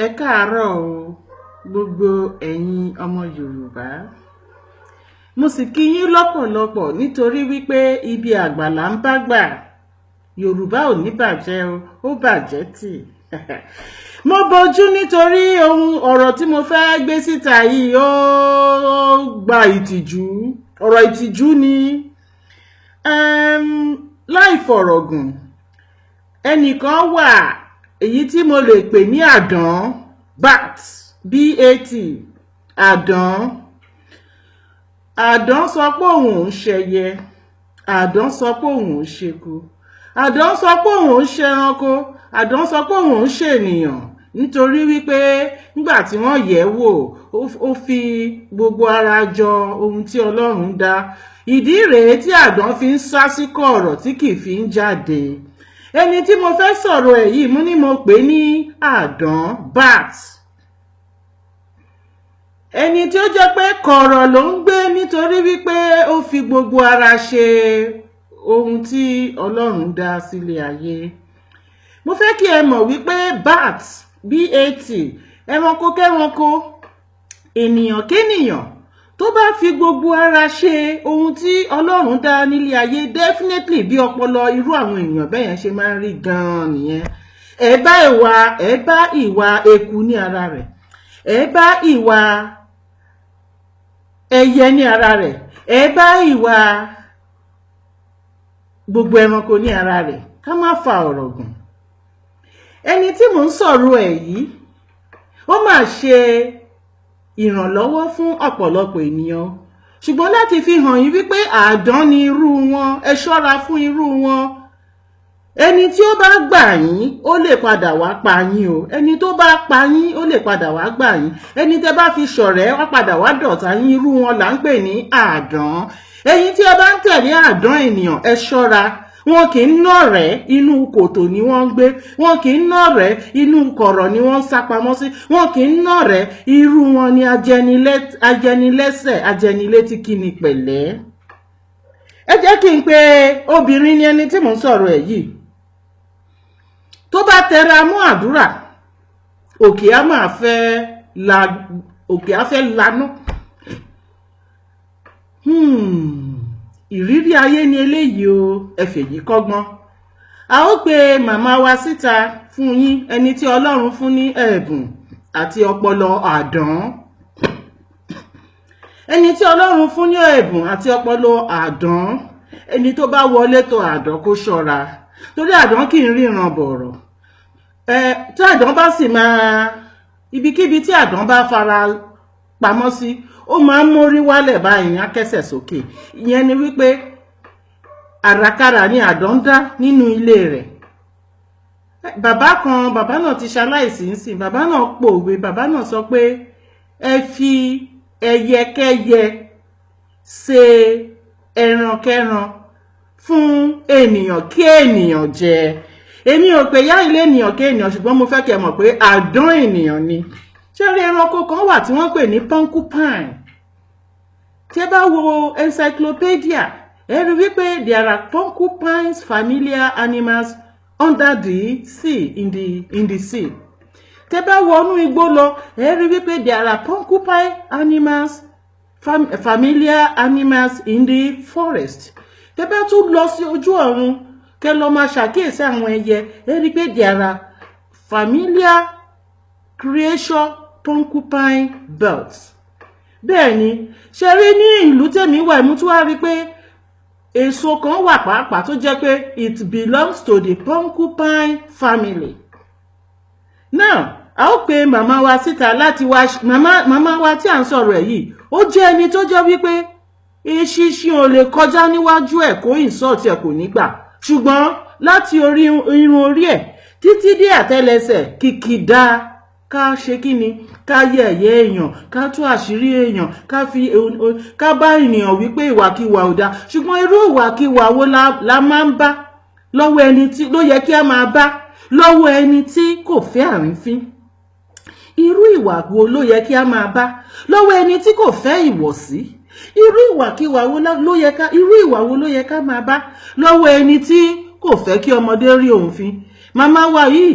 Ẹ káàárọ̀ o, gbogbo ẹ̀yin ọmọ Yorùbá. Mo sì kí yín lọ́pọ̀lọpọ̀ nítorí wípé ibi àgbàlá ń bá gbà. Yorùbá ò ní bàjẹ́ o, ó bàjẹ́ tì. Mo bojú nítorí ọ̀rọ̀ tí mo fẹ́ gbé síta yìí ó gba ìtìjú. Ọ̀rọ̀ ìtìjú ni. Láì fọ̀rọ̀gùn, ẹnìkan wà èyí tí mo lè pè ní àdán, bat, àdán. Àdán sọ pé òun ò ń ṣẹyẹ, àdán sọ pé òun ò ń ṣeku, àdán sọ pé òun ò ń ṣẹranko, àdán sọ pé òun ò ń ṣènìyàn, nítorí wípé nígbà tí wọ́n yẹ̀ wò ó fi gbogbo ara jọ ohun tí Ọlọ́run dá. Ìdí rèé tí àdán fi ń sá sí kọ̀rọ̀ tí kì í fi ń jáde. Ẹni tí mo fẹ́ sọ̀rọ̀ ẹ̀ yìí, mo ní mo pè ní àdán, bat. Ẹni tí ó jẹ́ pé kọ̀rọ̀ ló ń gbé nítorí wípé ó fi gbogbo ara ṣe ohun tí Ọlọ́run dá sílé ayé. Mo fẹ́ kí ẹ mọ̀ wípé bat, ẹranko kẹ́ranko, ènìyàn kénìyàn tó bá fi gbogbo ara ṣe ohun tí Ọlọ́run dá nílé ayé, definitely bí ọpọlọ irú àwọn ènìyàn bẹ́ẹ̀ yẹn ṣe máa ń rí gan-an nìyẹn. Ẹ bá ìwà eku ní ara rẹ̀, ẹ bá ìwà ẹyẹ ní ara rẹ̀, ẹ bá ìwà gbogbo ẹranko ní ara rẹ̀. Ká má fa ọ̀rọ̀ gùn. Ẹni tí mò ń sọ̀rọ̀ ẹ̀ yìí, ó máa ṣe ìrànlọ́wọ́ fún ọ̀pọ̀lọpọ̀ ènìyàn, ṣùgbọ́n láti fi hàn yín wípé àdán ni irú wọn, ẹ ṣọ́ra fún irú wọn. Ẹni tí ó bá gbà yín ó lè padà wá pa yín o, ẹni tó bá pa yín ó lè padà wá gbà yín, ẹni tẹ́ bá fi ṣọ̀rẹ́ wá padà wá dọ̀tá yín, irú wọn là ń pè ní àdán. Ẹ̀yin tí ẹ bá ń tẹ̀lé àdán ènìyàn, ẹ ṣọ́ra. Wọn kì í nọ̀rẹ́, inú kòtò ni wọ́n ń gbé. Wọn kì í nọ̀rẹ́, inú kọ̀rọ̀ ni wọ́n ń sá pamọ́ sí. Wọn kì í nọ̀rẹ́, irú wọn ni ajẹnilẹ́sẹ̀, ajẹnilétí kíni pẹ̀lẹ́. Ẹ jẹ́ kí n pe obìnrin ni ẹni tí mò ń sọ̀rọ̀ ẹ̀ yìí. Tó bá tẹra mọ́ àdúrà, òkè á fẹ́ lanú. Ìrírí ayé ni eléyìí o, ẹ fèyí kọ́gbọ́n. A ó pe màmá wa síta fún yín, ẹni tí Ọlọ́run fún ní ẹ̀bùn àti ọpọlọ àdán. Ẹni tí Ọlọ́run fún ní ẹ̀bùn àti ọpọlọ àdán, ẹni tó bá wọlé tọ̀ àdán kó ṣọ́ra, torí àdán kì í ríran bọ̀rọ̀. Tí àdán bá sì ibikíbi tí àdán bá fara pamọ́ sí, ó máa ń mórí wálẹ̀ báyìí, á kẹ́sẹ̀ sókè. Ìyẹn ni wípé àràkàrà ni àdán dá nínú ilé rẹ̀. Bàbá náà ti ṣaláìsí ńsìn. Bàbá náà pòwe, bàbá náà sọ pé ẹ fi ẹyẹkẹ́yẹ ṣe ẹrankẹ́ran fún ènìyàn kí ènìyàn jẹ. Èmi ò pè yá ilé ènìyàn kí ènìyàn, ṣùgbọ́n mo fẹ́ kẹ́ mọ̀ pé àdán ènìyàn ni. Ṣé rí ẹranko kan wà tí wọ́n pè ní porcupine? Tí ẹ bá wo encyclopedia, ẹ rí wípé there are porcupines, familiar animals under the sea, in the sea. Tí ẹ bá wọnú igbó lọ, ẹ rí wípé there are porcupine animals, familiar animals in the forest. Tí ẹ bá tún lọ sí ojú ọ̀run, kẹ́ lọ máa ṣàkíyèsí àwọn ẹyẹ, ẹ rí pé there are familiar creation porcupine birds. Bẹ́ẹ̀ ni, ṣe rí ní ìlú tèmi wà, mú tún wá rí pé èso kan wà pàápàá tó jẹ́ pé it belongs to the porcupine family. Now, a ó pe màmá wa síta láti wá, màmá wa tí à ń sọ̀rọ̀ ẹ̀ yìí, ó jẹ́ ẹni tó jẹ́ wípé eṣinṣin ò lè kọjá níwájú ẹ̀ kó insult ẹ̀ kò ní gbà, ṣùgbọ́n láti irun orí ẹ̀ títí dé àtẹ́lẹsẹ̀ kìkìdá ká ṣe kíni, ká yẹ̀yẹ́ èèyàn, ká tú àṣírí èèyàn, ká bá ènìyàn wípé ìwàkiwà ò dá. Ṣùgbọ́n irú ìwàkiwà wo la máa ń bá lọ́wọ́ ẹni tí ló yẹ kí a máa bá lọ́wọ́ ẹni tí kò fẹ́ àrífín? Irú ìwà wo ló yẹ kí a máa bá lọ́wọ́ ẹni tí kò fẹ́ ìwọ̀sí? Irú ìwà wo ló yẹ ká máa bá lọ́wọ́ ẹni tí kò fẹ́ kí ọmọdé rí òun fín? Màmá wa yìí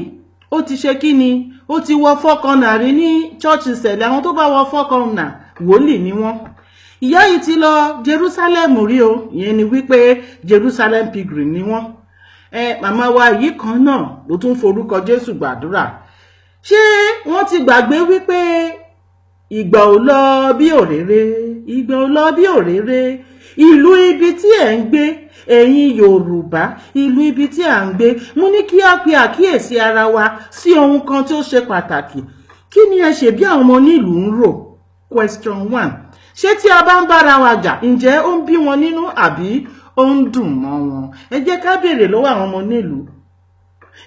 ó ti ṣe kí ni ó ti wọ fọ́kànnà rí ní chọ́ọ̀chì sẹ̀lẹ̀ àwọn tó bá wọ fọ́kànnà wòlíì ni wọ́n ìyá yìí ti lọ Jerusalem rí o ìyẹn ni wípé Jerusalem pilgrim ni wọ́n màmá wa yìí kan náà ló tún forúkọ Jésù gbàdúrà ṣé wọ́n ti gbàgbé wípé ìgbà ò lọ bí òréré ìgbà ò lọ bí òréré ìlú ibi tí ẹ̀ ń gbé ẹ̀yin Yorùbá ìlú ibi tí à ń gbé mo ní kí á pe àkíyèsí ara wa sí ohun kan tí ó ṣe pàtàkì kí ni ẹ ṣe bí àwọn ọmọ onílùú ń rò question 1 ṣé tí a bá ń bára wa jà ǹjẹ́ ó ń bí wọn nínú àbí ó ń dùn mọ́ wọn ẹ jẹ́ ká béèrè lọ́wọ́ àwọn ọmọ onílùú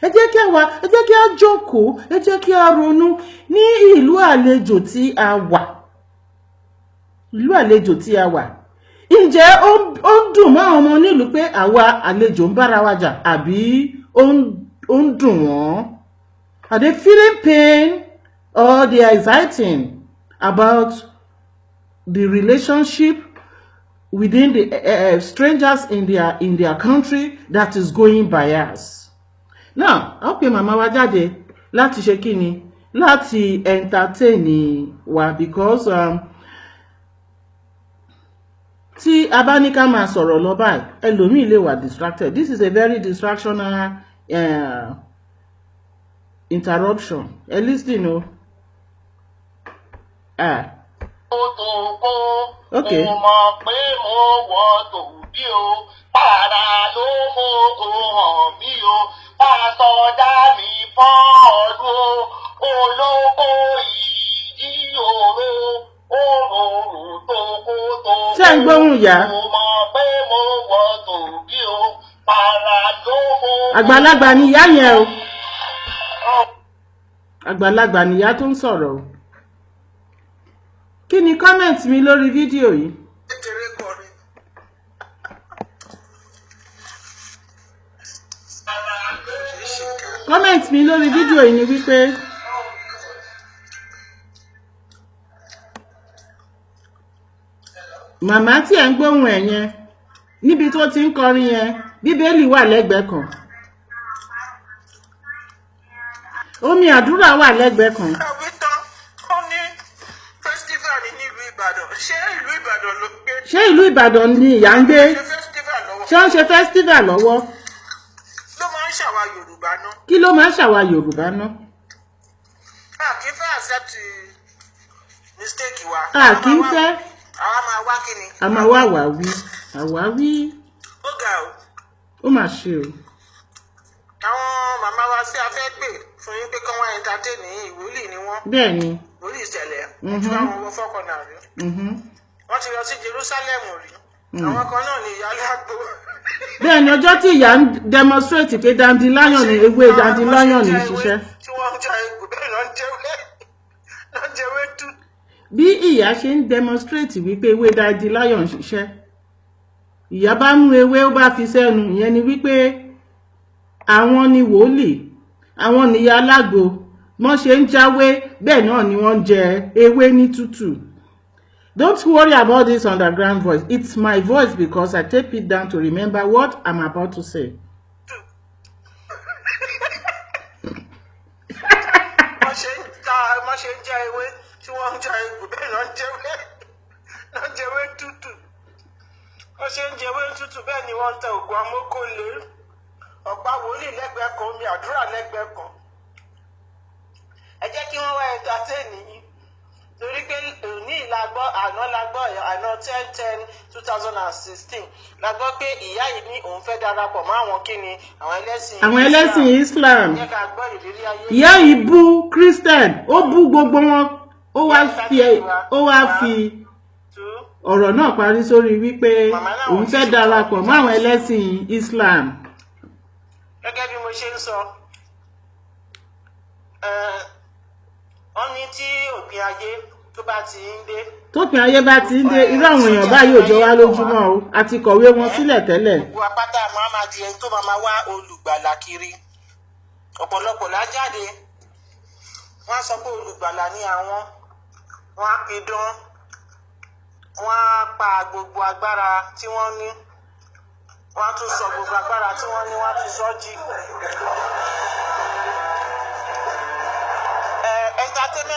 ẹ jẹ́ kí a jókòó ẹ jẹ́ kí a ronú ní ìlú àlejò tí a wà ǹjẹ́ ó ń dùn mọ́ àwọn ọmọ onílùú pé àwa àlejò ń bára wa jà àbí ó ń dùn wọ́n? Are they feeling pain or they are exciting about the relationship within the strangers in their country that is going bias? Now, I'll pay mama wa jáde láti ṣe kíni láti entertain wa because tí a bá ní ká máa sọ̀rọ̀ lọ báyìí ẹlòmíì lè wà distracted. This is a very distractional interruption. Listen o. Okay. Ṣé ń gbóhùn yá? Àgbàlagbà ni ìyá yẹn o. Àgbàlagbà ni ìyá tó ń sọ̀rọ̀ o. Kí ni comment mi lórí fídíò yìí? Comment mi lórí fídíò yìí ni wípé màmá tí ẹ̀ ń gbóhùn ẹ̀ yẹn níbi tó ti ń kọrin yẹn bíbélì wà lẹ́gbẹ̀ẹ́ kan, omi àdúrà wà lẹ́gbẹ̀ẹ́ kan. Ṣé ìlú Ìbàdàn ni ìyá ń gbé? Ṣé wọ́n ṣe festival lọ́wọ́? Kí ló máa ń ṣàwa Yorùbá ná? Kì í fẹ́ accept mistake wa. Kì í fẹ́. Àwa máa wá kí ni? A máa wá àwáwí. Àwáwí. Ó ga o. Ó mà ṣe o. Àwọn màmá wa sí afẹ́ pè fún yín pé kán wá entertain ní ìwòlíì ni wọ́n. Bẹ́ẹ̀ ni. Wòlíì ìṣẹ̀lẹ̀. Wọ́n ti wá wọn wọ fọ́kànnà rí. Wọ́n ti lọ sí Jerusalem rí. Àwọn kan náà ni ìyá lágbo. Bẹ́ẹ̀ ni ọjọ́ tí ìyá ń demonstrate pé dandelion ni ewé dandelion ni ṣiṣẹ́. Tí wọ́n ń ja egbò bẹ́ẹ̀ lọ ń jẹ́wé tú. Bí ìyá ṣe ń demonstrate wípé ewé dandelion ń ṣiṣẹ́, ìyá bá mú ewé ó bá fi sẹ́nu, ìyẹn ni wípé àwọn ni wòlíì, àwọn ni ìyá alágbo, wọ́n ṣe ń jáwé bẹ́ẹ̀ náà ni wọ́n ń jẹ ewé ní tútù. Don't worry about this underground voice. It's my voice because I tape it down to remember what I'm about to say. Wọ́n ṣe ń já ewé tí wọ́n ń já egbò bẹ́ẹ̀ náà ń jẹ́wé tútù. Wọ́n ṣe ń jẹ́wé tútù bẹ́ẹ̀ ni wọ́n ń tẹ ògùn amókòlé. Ọ̀pá wòlíì lẹ́gbẹ̀ẹ́ kan, omi àdúrà lẹ́gbẹ̀ẹ́ kan. Ẹ jẹ́ kí wọ́n wá entertain yín. Torí pé òní àná 10/10/2016 la gbọ́ pé ìyá yìí ní òun fẹ́ darapọ̀ mọ́ àwọn kíni àwọn ẹlẹ́sìn Islam. Ìyá yìí bú Christian, ó bú gbogbo wọn, ó wá fi ọ̀rọ̀ náà parí sórí wípé òun fẹ́ darapọ̀ mọ́ àwọn ẹlẹ́sìn Islam. Gẹ́gẹ́ bí mo ṣe ń sọ, wọ́n ní tí òpin ayé tó bá ti ń dé. Tópin ayé bá ti ń dé, irú àwọn èèyàn báyìí ò jọ wá lójúmọ́ o, a ti kọ̀wé wọn sílẹ̀ tẹ́lẹ̀. Gbogbo apáta máa di ẹni tó máa wá olùgbàlà kiri. Ọ̀pọ̀lọpọ̀ lájáde, wọ́n á sọ pé olùgbàlà ni àwọn, wọ́n á pidán, wọ́n á pa gbogbo agbára tí wọ́n ní, wọ́n á tún sọ gbogbo agbára tí wọ́n ní, wọ́n á tún sọ jí.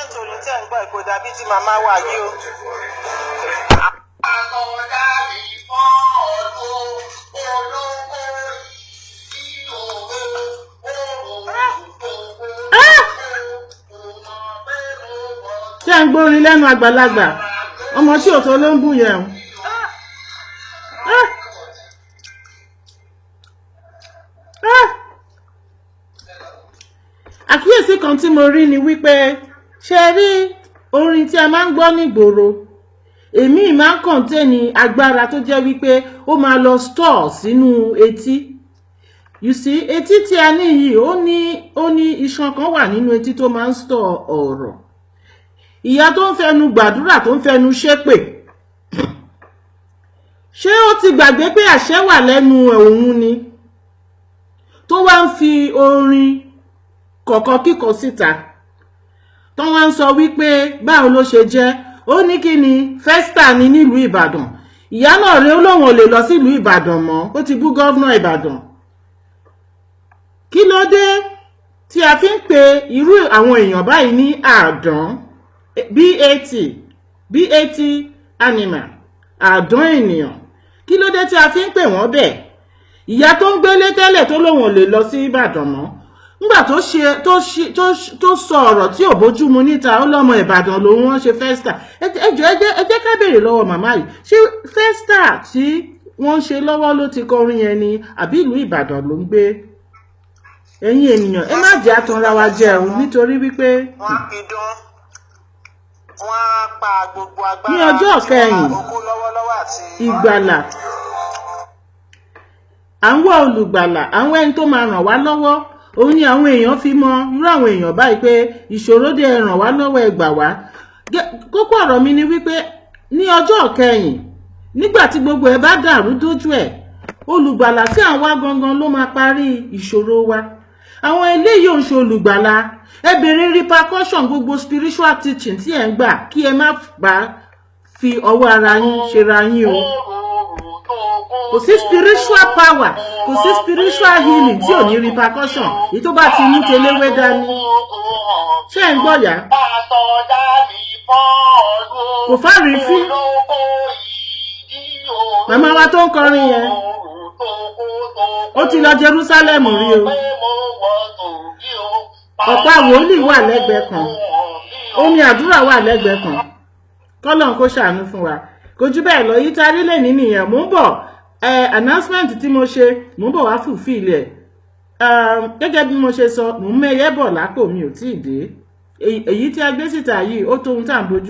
ètò ní tẹ̀ ń gbọ́ ìkó dàbí tí màmá wà yìí o. Ṣé ń gbórin lẹ́nu àgbàlagbà ọmọ tí ò tó ló ń bù yẹn. Àkíyèsí kan tí mo rí ni wípé ṣe rí orin tí a máa ń gbọ́ nígboro èmi máa ń kọ̀ǹtẹ́nì agbára tó jẹ́ wípé ó máa lọ store sínú etí. You see, etí tí a ní yìí ó ní iṣan kan wà nínú etí tó máa ń store ọ̀rọ̀. Ìyá tó ń fẹnu gbàdúrà tó ń fẹnu ṣépè ṣé ó ti gbàgbé pé àṣẹ wà lẹ́nu òun ni tó wá ń fi orin kọ̀kọ́ kíkọ síta tó wá ń sọ wípé báwo ló ṣe jẹ́ ó ní kí ni festa ni nílùú Ìbàdàn. Ìyá náà rí olóhùn ò lè lọ sílùú Ìbàdàn mọ́ ó ti bú gọ́vnà Ìbàdàn. Kí ló dé tí a fi ń pe irú àwọn èèyàn báyìí ní àdán BAT animal àdán ènìyàn? Kí ló dé tí a fi ń pè wọ́n bẹ́ẹ̀? Ìyá tó ń gbélé tẹ́lẹ̀ tó lóhùn ò lè lọ sí Ìbàdàn mọ́ nígbà tó sọ ọ̀rọ̀ tí ò bójúmu níta ó lọ́mọ Ìbàdàn lòun wọ́n ṣe festa. ẹ jẹ́ ká béèrè lọ́wọ́ màmá yìí ṣé festa tí wọ́n ṣe lọ́wọ́ ló ti kọrin yẹn ni àbí ìlú Ìbàdàn ló ń gbé? Ẹ̀yin ènìyàn ẹ má jẹ́ àtanra wa jẹun nítorí wípé wọ́n á pidán wọ́n á pa gbogbo agbára ní ọjọ́ kẹyìn ìgbàlà à ń wá olùgbàlà àwọn ẹni tó máa ràn wá lọ́wọ́. Òun ni àwọn èèyàn fi mọ irú àwọn èèyàn báyìí pé ìṣòro dé ràn wá lọ́wọ́ ẹ gbà wá. Kókó ọ̀rọ̀ mi ni wípé ní ọjọ́ kẹyìn nígbà tí gbogbo ẹ bá dàrú dójú ẹ̀ olùgbàlà tí à ń wá gangan ló máa parí ìṣòro wa. Àwọn eléyìí ò ń ṣe olùgbàlà. Ẹ bèrè repercussion gbogbo spiritual teaching tí ẹ ń gbà kí ẹ má bá fi ọwọ́ ara yín ṣera yín o. Kò sí spiritual power kò sí spiritual healing tí ò ní repercussion èyí tó bá ti ní teléwé dání. Ṣé ẹ̀ ń gbọ́ yá? Kò fárí fí màmá wa tó ń kọrin yẹn ó ti lọ Jerusalem rí o. Ọ̀pá wòlíì wà lẹ́gbẹ̀ẹ́ kan omi àdúrà wà lẹ́gbẹ̀ẹ́ kan kọ́lọ́n kó ṣàánú fún wa. Kò jù bẹ́ẹ̀ lọ yìí tarí lè ní nìyẹn. Mò ń bọ̀ announcement tí mo ṣe mò ń bọ̀ wá fulfill ẹ̀. Gẹ́gẹ́ bí mo ṣe sọ mò ń mẹ́yẹ́ bọ̀ lápò mi ò tíì dé. Èyí tí a gbé síta yìí ó tó ohun tá à ń bójú